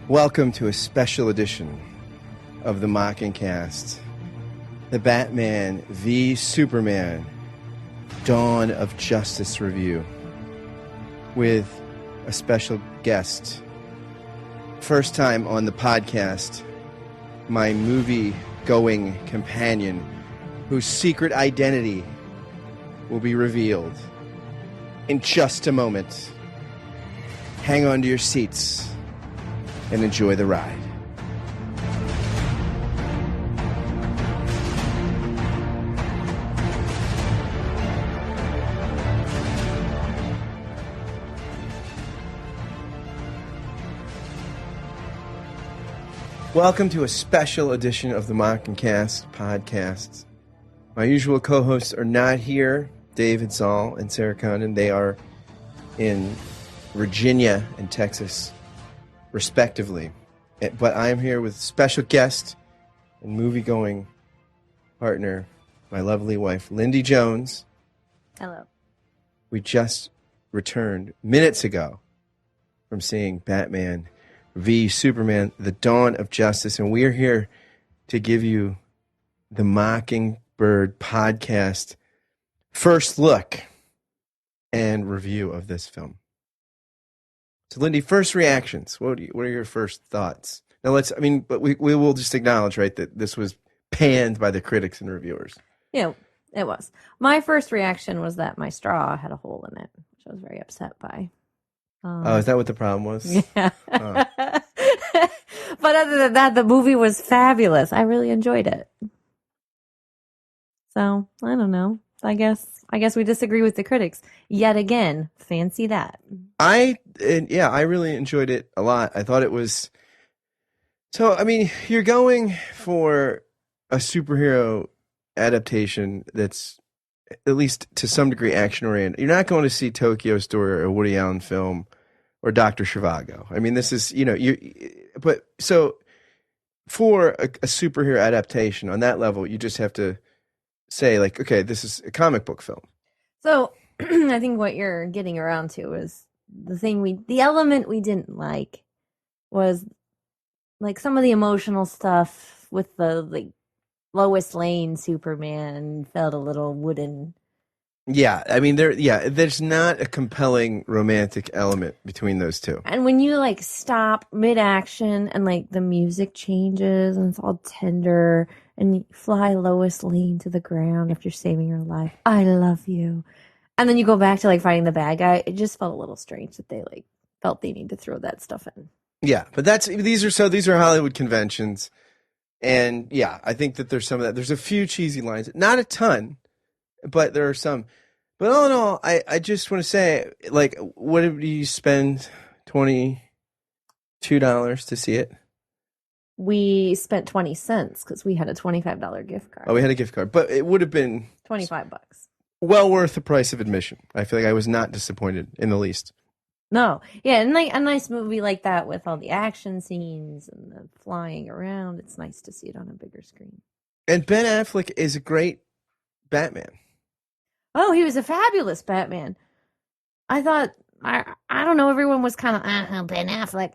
Welcome to a special edition of the Mockingcast, the Batman v Superman Dawn of Justice review, with a special guest. First time on the podcast, my movie-going companion, whose secret identity will be revealed in just a moment. Hang on to your seats and enjoy the ride. Welcome to a special edition of the Mockingcast podcast. My usual co-hosts are not here, David Zoll and Sarah Condon. They are in Virginia and Texas, respectively. But I am here with special guest and movie-going partner, my lovely wife, Lindy Jones. Hello. We just returned minutes ago from seeing Batman v Superman, The Dawn of Justice, and we are here to give you the Mockingbird podcast first look and review of this film. So, Lindy, first reactions. What are your first thoughts? Now, but we will just acknowledge, right, that this was panned by the critics and reviewers. Yeah, it was. My first reaction was that my straw had a hole in it, which I was very upset by. Is that what the problem was? Yeah. Oh. But other than that, the movie was fabulous. I really enjoyed it. So, I don't know. I guess we disagree with the critics. Yet again, fancy that. I really enjoyed it a lot. I thought it was... So, I mean, you're going for a superhero adaptation that's at least to some degree action-oriented. You're not going to see Tokyo Story or a Woody Allen film or Dr. Zhivago. I mean, this is, but so for a superhero adaptation on that level, you just have to say, like, okay, this is a comic book film. So I think what you're getting around to is the element we didn't like was like some of the emotional stuff with the like Lois Lane Superman felt a little wooden. Yeah, I mean, there's not a compelling romantic element between those two. And when you like stop mid-action and like the music changes and it's all tender and you fly Lois Lane to the ground after saving her life, I love you. And then you go back to like fighting the bad guy, it just felt a little strange that they like felt they need to throw that stuff in. Yeah, but these are Hollywood conventions. And yeah, I think that there's some of that. There's a few cheesy lines, not a ton, but there are some. But all in all, I just want to say, like, what did you spend $22 to see it? We spent 20 cents because we had a $25 gift card. Oh, we had a gift card, but it would have been $25. Well worth the price of admission. I feel like I was not disappointed in the least. No, yeah, and like a nice movie like that with all the action scenes and the flying around, it's nice to see it on a bigger screen. And Ben Affleck is a great Batman. Oh, he was a fabulous Batman. I thought, I don't know, everyone was kind of, Ben Affleck.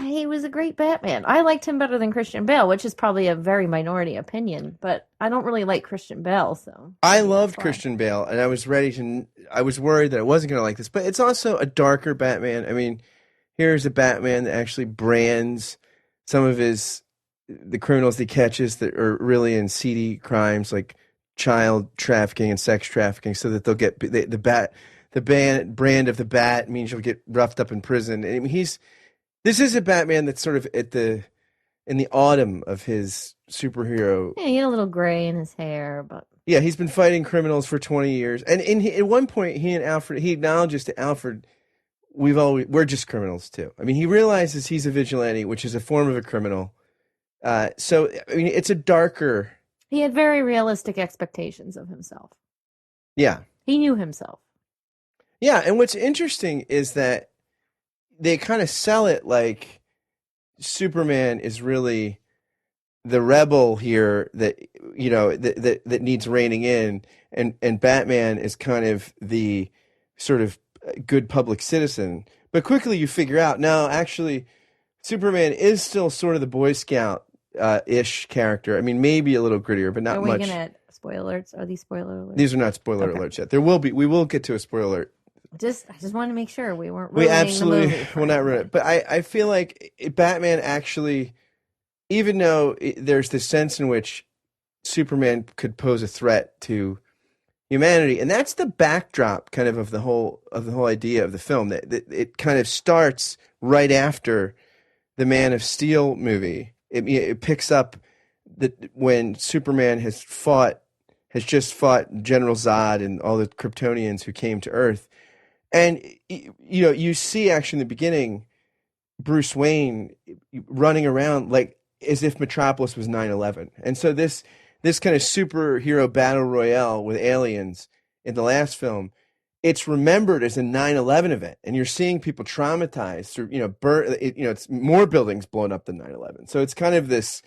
He was a great Batman. I liked him better than Christian Bale, which is probably a very minority opinion, but I don't really like Christian Bale, so. I loved Christian Bale, and I was worried that I wasn't going to like this, but it's also a darker Batman. I mean, here's a Batman that actually brands some of the criminals he catches that are really in seedy crimes, like child trafficking and sex trafficking, so that they'll get the brand of the bat means you'll get roughed up in prison. And I mean, this is a Batman that's sort of in the autumn of his superhero. Yeah, he had a little gray in his hair, but yeah, he's been fighting criminals for 20 years. And at one point, he acknowledges to Alfred, we're just criminals too. I mean, he realizes he's a vigilante, which is a form of a criminal. So I mean, it's a darker. He had very realistic expectations of himself. Yeah, he knew himself. Yeah, and what's interesting is that they kind of sell it like Superman is really the rebel here that that needs reining in, and Batman is kind of the sort of good public citizen. But quickly you figure out, no, actually, Superman is still sort of the Boy Scout ish character. I mean, maybe a little grittier, but not Are we much. gonna spoiler alerts? Are these spoiler alerts? These are not spoiler alerts yet. There will be. We will get to a spoiler alert. I just wanted to make sure we weren't We ruining absolutely the movie will not ruin it. But I feel like Batman actually, even though there's this sense in which Superman could pose a threat to humanity, and that's the backdrop kind of the whole idea of the film. That it kind of starts right after the Man of Steel movie. It picks up that when Superman has just fought General Zod and all the Kryptonians who came to Earth. And, you see actually in the beginning, Bruce Wayne running around like as if Metropolis was 9/11. And so this kind of superhero battle royale with aliens in the last film, it's remembered as a 9/11 event. And you're seeing people traumatized through, it's more buildings blown up than 9/11. So it's kind of this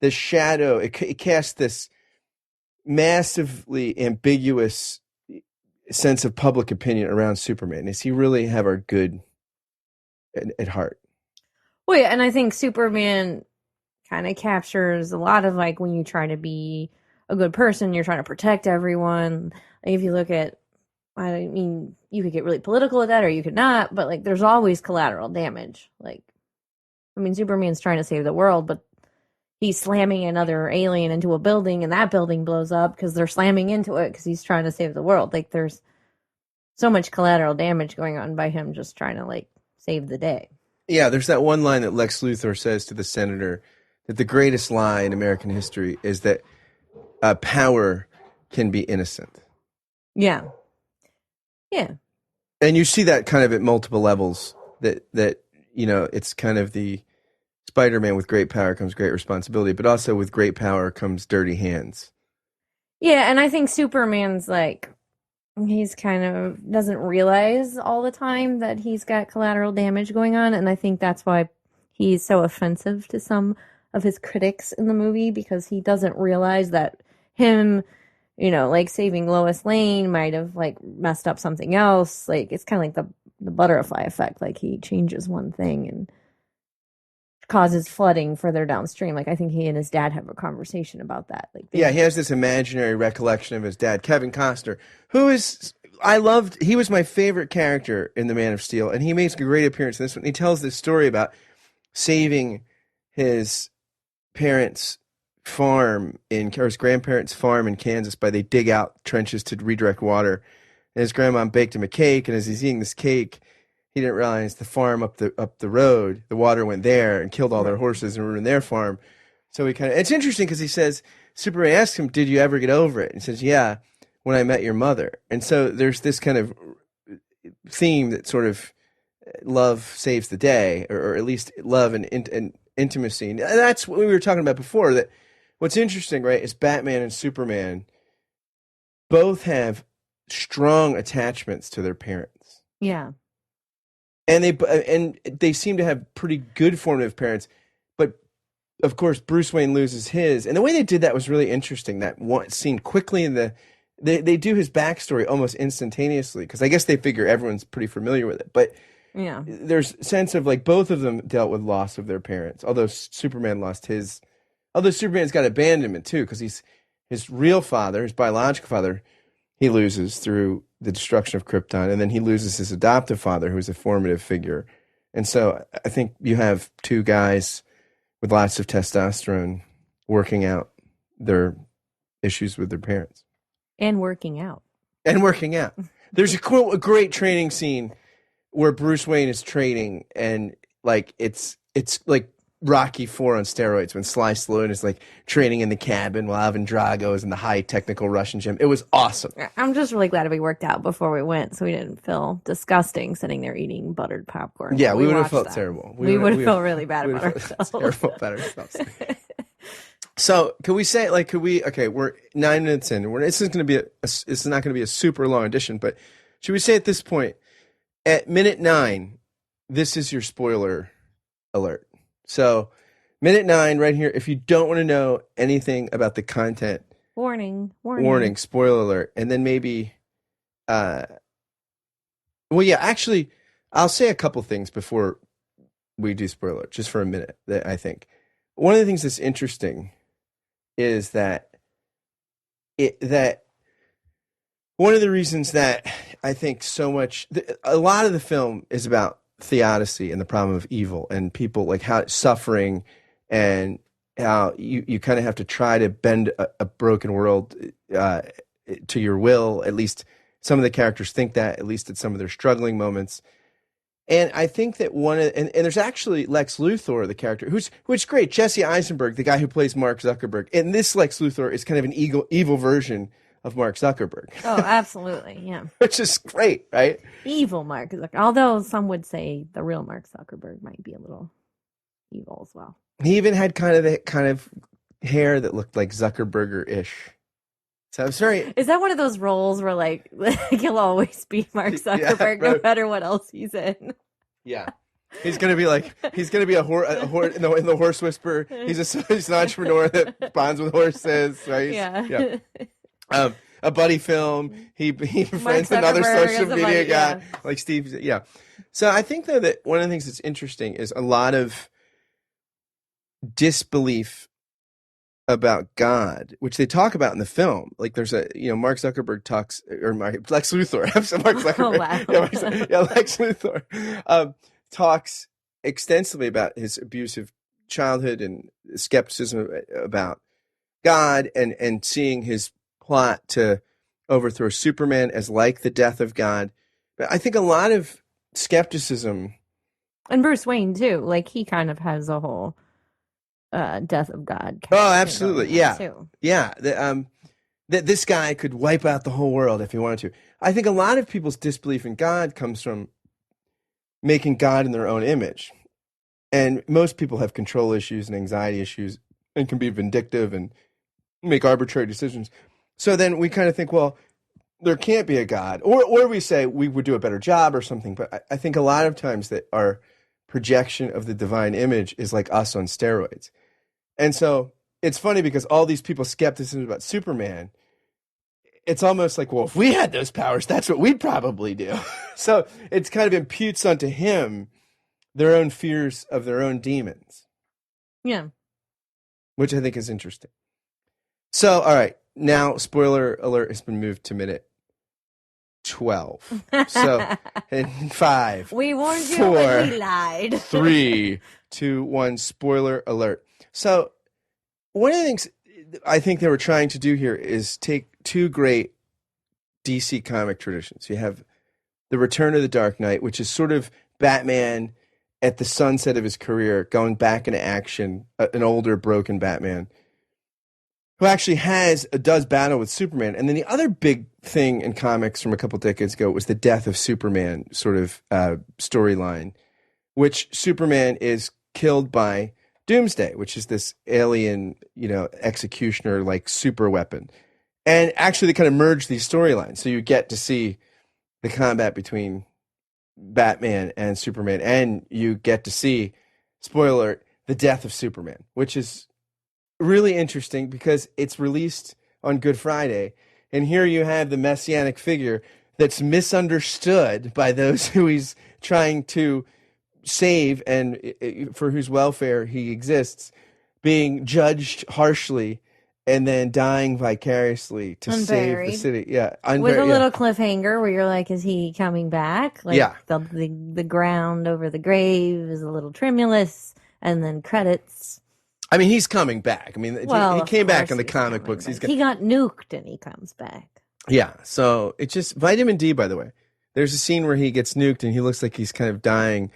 shadow. It casts this massively ambiguous sense of public opinion around Superman. Does he really have our good at heart? Well, yeah, and I think Superman kind of captures a lot of like when you try to be a good person, you're trying to protect everyone. Like if you look at, I mean, you could get really political with that or you could not, but like there's always collateral damage. Like, I mean, Superman's trying to save the world, but he's slamming another alien into a building and that building blows up because they're slamming into it because he's trying to save the world. Like there's so much collateral damage going on by him just trying to like save the day. Yeah, there's that one line that Lex Luthor says to the senator that the greatest lie in American history is that power can be innocent. Yeah. Yeah. And you see that kind of at multiple levels that it's kind of the Spider-Man with great power comes great responsibility, but also with great power comes dirty hands. Yeah, and I think Superman's like, he's kind of doesn't realize all the time that he's got collateral damage going on. And I think that's why he's so offensive to some of his critics in the movie, because he doesn't realize that him, like saving Lois Lane might have like messed up something else. Like it's kind of like the butterfly effect. Like he changes one thing and causes flooding further downstream. Like I think he and his dad have a conversation about that. Like he has this imaginary recollection of his dad, Kevin Costner, he was my favorite character in The Man of Steel, and he makes a great appearance in this one. He tells this story about saving his parents' farm or his grandparents' farm in Kansas by they dig out trenches to redirect water. And his grandma baked him a cake, and as he's eating this cake, he didn't realize the farm up the road, the water went there and killed all their horses and ruined their farm. So it's interesting because he says, Superman asks him, did you ever get over it? And he says, yeah, when I met your mother. And so there's this kind of theme that sort of love saves the day, or at least love and intimacy. And that's what we were talking about before, that what's interesting, right, is Batman and Superman both have strong attachments to their parents. Yeah. And they seem to have pretty good formative parents, but of course Bruce Wayne loses his, and the way they did that was really interesting. That one scene quickly they do his backstory almost instantaneously because I guess they figure everyone's pretty familiar with it. But yeah, there's a sense of like both of them dealt with loss of their parents. Although Superman's got abandonment too because his real father, his biological father, he loses through the destruction of Krypton, and then he loses his adoptive father, who's a formative figure. And so I think you have two guys with lots of testosterone working out their issues with their parents. And working out. There's a great training scene where Bruce Wayne is training, and like it's like Rocky IV on steroids when Sly Stallone is like training in the cabin while Ivan Drago is in the high technical Russian gym. It was awesome. I'm just really glad we worked out before we went so we didn't feel disgusting sitting there eating buttered popcorn. Yeah, we would have felt terrible. We would have felt really bad about ourselves. Terrible about ourselves. So can we say we're 9 minutes in. This is not going to be a super long edition, but should we say at this point, at minute 9, this is your spoiler alert. So, minute 9 right here. If you don't want to know anything about the content, warning, spoiler alert. And then maybe, actually, I'll say a couple things before we do spoiler alert, just for a minute, that I think one of the things that's interesting is that one of the reasons that I think so much, a lot of the film is about theodicy and the problem of evil and people, like how suffering and how you kind of have to try to bend a broken world to your will. At least some of the characters think that, at least at some of their struggling moments. And I think that and there's actually Lex Luthor, the character, which great, Jesse Eisenberg, the guy who plays Mark Zuckerberg. And this Lex Luthor is kind of an evil version of Mark Zuckerberg. Oh, absolutely, yeah. Which is great, right? Evil Mark Zuckerberg. Although some would say the real Mark Zuckerberg might be a little evil as well. He even had kind of hair that looked like Zuckerberger-ish. So I'm sorry. Is that one of those roles where like he'll always be Mark Zuckerberg no matter what else he's in? Yeah. He's gonna be a horse in the Horse Whisperer. He's an entrepreneur that bonds with horses, right? Yeah. A buddy film. He befriends another social media guy like Steve. Yeah. So I think though that one of the things that's interesting is a lot of disbelief about God, which they talk about in the film. Like there's Mark Zuckerberg talks, or Lex Luthor. Mark Zuckerberg. Oh, wow. Lex Luthor talks extensively about his abusive childhood and skepticism about God, and seeing his plot to overthrow Superman as like the death of God. But I think a lot of skepticism, and Bruce Wayne too, like he kind of has a whole death of God. Oh, absolutely, yeah, too. Yeah. That this guy could wipe out the whole world if he wanted to. I think a lot of people's disbelief in God comes from making God in their own image, and most people have control issues and anxiety issues, and can be vindictive and make arbitrary decisions. So then we kind of think, well, there can't be a God, or we say we would do a better job or something. But I think a lot of times that our projection of the divine image is like us on steroids. And so it's funny because all these people's skepticism about Superman, it's almost like, well, if we had those powers, that's what we'd probably do. So it's kind of imputes onto him their own fears of their own demons. Yeah. Which I think is interesting. So, all right. Now, spoiler alert has been moved to minute 12. So, in 5. We warned you, 4, but we lied. 3, 2, 1. Spoiler alert. So, one of the things I think they were trying to do here is take two great DC comic traditions. You have The Return of the Dark Knight, which is sort of Batman at the sunset of his career, going back into action, an older, broken Batman, who actually does battle with Superman. And then the other big thing in comics from a couple decades ago was the death of Superman sort of storyline, which Superman is killed by Doomsday, which is this alien, executioner, like super weapon. And actually they kind of merge these storylines. So you get to see the combat between Batman and Superman, and you get to see, spoiler alert, the death of Superman, which is really interesting because it's released on Good Friday, and here you have the messianic figure that's misunderstood by those who he's trying to save and for whose welfare he exists, being judged harshly and then dying vicariously to save the city. Yeah, with a little cliffhanger where you're like, is he coming back? Like, yeah, the ground over the grave is a little tremulous, and then credits. I mean, he's coming back. I mean, he came back in the comic books. He got nuked and he comes back. Yeah, so it's just vitamin D, by the way. There's a scene where he gets nuked and he looks like he's kind of dying,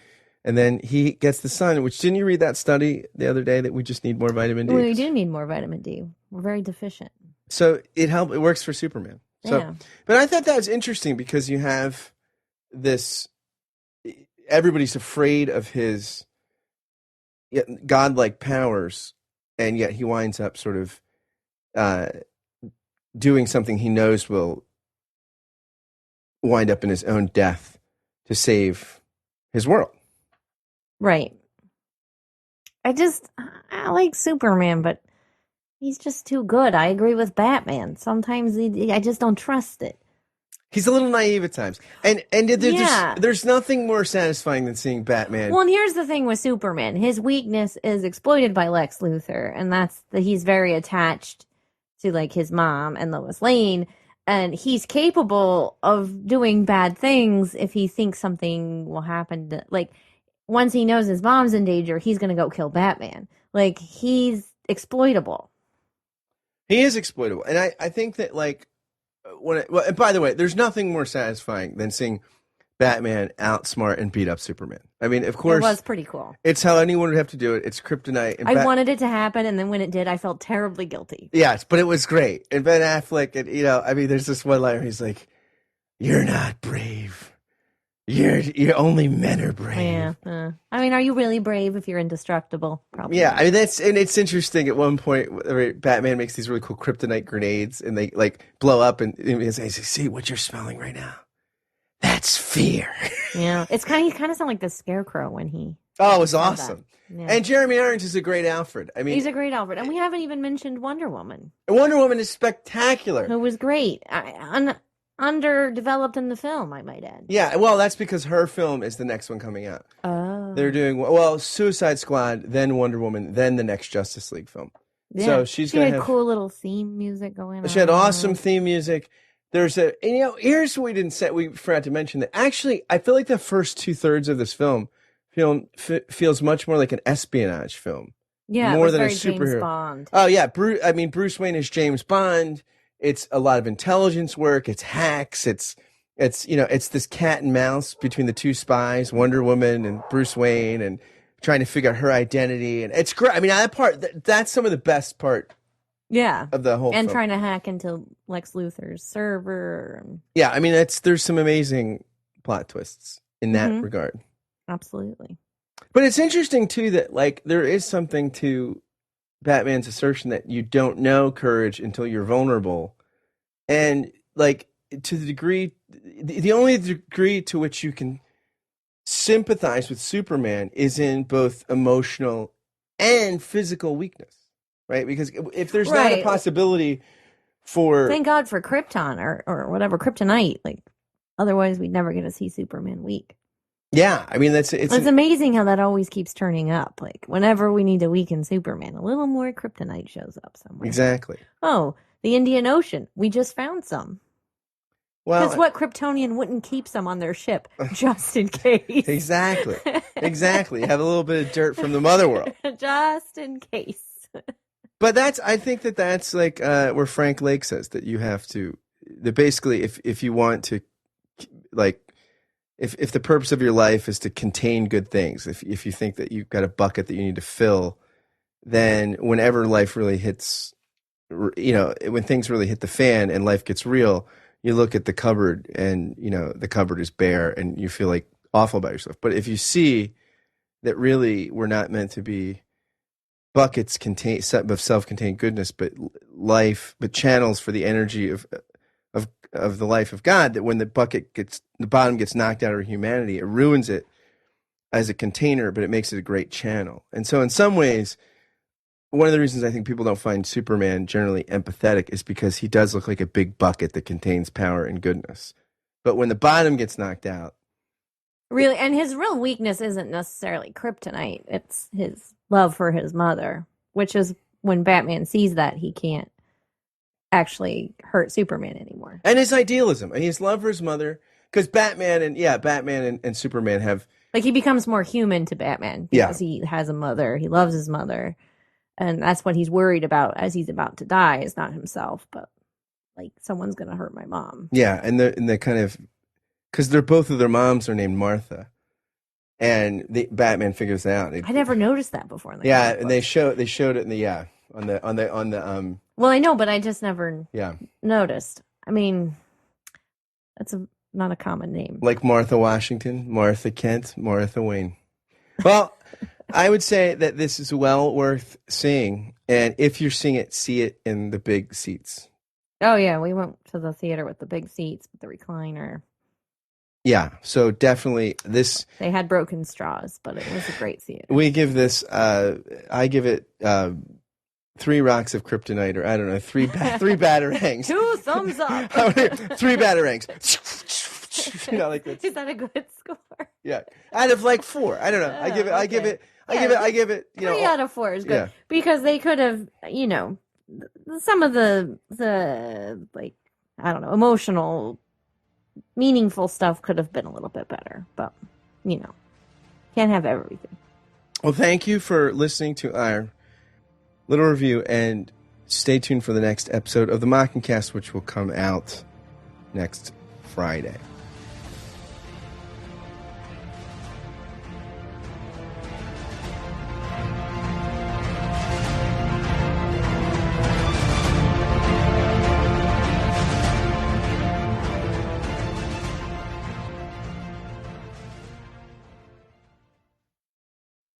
and then he gets the sun, which, didn't you read that study the other day that we just need more vitamin D? We do need more vitamin D. We're very deficient. So it works for Superman. So, yeah. But I thought that was interesting because you have this, everybody's afraid of his godlike powers, and yet he winds up sort of doing something he knows will wind up in his own death to save his world. Right. I like Superman, but he's just too good. I agree with Batman. Sometimes I just don't trust it. He's a little naive at times, and Yeah. there's nothing more satisfying than seeing Batman. Well, and here's the thing with Superman. His weakness is exploited by Lex Luthor, and that's that he's very attached to like his mom and Lois Lane, and he's capable of doing bad things if he thinks something will happen to, like once he knows his mom's in danger, he's going to go kill Batman. Like he's exploitable. He is exploitable, and I think that like and by the way, there's nothing more satisfying than seeing Batman outsmart and beat up Superman. I mean, of course, It was pretty cool. it's how anyone would have to do it. It's kryptonite. And I wanted it to happen, and then when it did, I felt terribly guilty. Yes, but it was great. And Ben Affleck, and I mean, there's this one line where he's like, "You're not brave. You're only men are brave." Yeah. I mean, are you really brave if you're indestructible? Probably. Yeah, not. I mean and it's interesting. At one point, where Batman makes these really cool kryptonite grenades, and they like blow up, and he says, "See what you're smelling right now? That's fear." Yeah. It's kind of sound like the Scarecrow when he. Oh, it was said that. awesome. Yeah. And Jeremy Irons is a great Alfred. I mean, He's a great Alfred, and we haven't even mentioned Wonder Woman, Wonder Woman is spectacular. who was great. Underdeveloped in the film, I might add. Yeah, well, that's because her film is the next one coming out. Oh. They're doing Suicide Squad, then Wonder Woman, then the next Justice League film. Yeah. So she had cool little theme music going on. She had awesome theme music. There's here's what we forgot to mention that actually I feel like the first 2/3 of this film feels much more like an espionage film. Yeah, more it was than a very superhero. James Bond. Oh yeah, Bruce Wayne is James Bond. It's a lot of intelligence work. It's hacks. It's this cat and mouse between the two spies, Wonder Woman and Bruce Wayne, and trying to figure out her identity. And it's great. I mean, that's some of the best part. Yeah, of the whole and film. Trying to hack into Lex Luthor's server. Yeah, I mean there's some amazing plot twists in that regard. Absolutely. But it's interesting too that like there is something to Batman's assertion that you don't know courage until you're vulnerable, and like to the degree, the only degree to which you can sympathize with Superman is in both emotional and physical weakness, right? Because if there's not a possibility for thank God for Krypton or whatever kryptonite, like otherwise we'd never get to see Superman weak. Yeah, I mean it's amazing how that always keeps turning up. Like whenever we need to weaken Superman, a little more kryptonite shows up somewhere. Exactly. Oh, the Indian Ocean. We just found some. Well, because what Kryptonian wouldn't keep some on their ship just in case? Exactly. You have a little bit of dirt from the mother world, just in case. But I think that's like where Frank Lake says that you have to. That basically, if you want to, like. If the purpose of your life is to contain good things, if you think that you've got a bucket that you need to fill, then whenever life really hits, when things really hit the fan and life gets real, you look at the cupboard and, the cupboard is bare and you feel like awful about yourself. But if you see that really we're not meant to be buckets of self-contained goodness, but channels for the energy of the life of God, that when the bottom gets knocked out of humanity, it ruins it as a container, but it makes it a great channel. And so in some ways, one of the reasons I think people don't find Superman generally empathetic is because he does look like a big bucket that contains power and goodness. But when the bottom gets knocked out. Really, and his real weakness isn't necessarily kryptonite. It's his love for his mother, which is when Batman sees that he can't actually hurt Superman anymore. And his idealism and his love for his mother, because Batman and Superman have, like, he becomes more human to Batman because he has a mother. He loves his mother, and that's what he's worried about as he's about to die. Is not himself, but like someone's gonna hurt my mom. Yeah, and they're kind of, because both of their moms are named Martha, and Batman figures that out. I never noticed that before. In the and they showed it in the on the. Well, I know, but I just never noticed. I mean, that's not a common name. Like Martha Washington, Martha Kent, Martha Wayne. Well, I would say that this is well worth seeing. And if you're seeing it, see it in the big seats. Oh, yeah. We went to the theater with the big seats, with the recliner. Yeah. So definitely this. They had broken straws, but it was a great theater. We give this, I give it 3 rocks of kryptonite, or I don't know, 3 batarangs. 2 thumbs up. 3 batarangs. Like this. Is that a good score? Yeah, out of like 4. I don't know. I give it. 3 out of 4 is good because they could have, some of the like, I don't know, emotional, meaningful stuff could have been a little bit better, but can't have everything. Well, thank you for listening to our little review, and stay tuned for the next episode of the Mocking Cast, which will come out next Friday.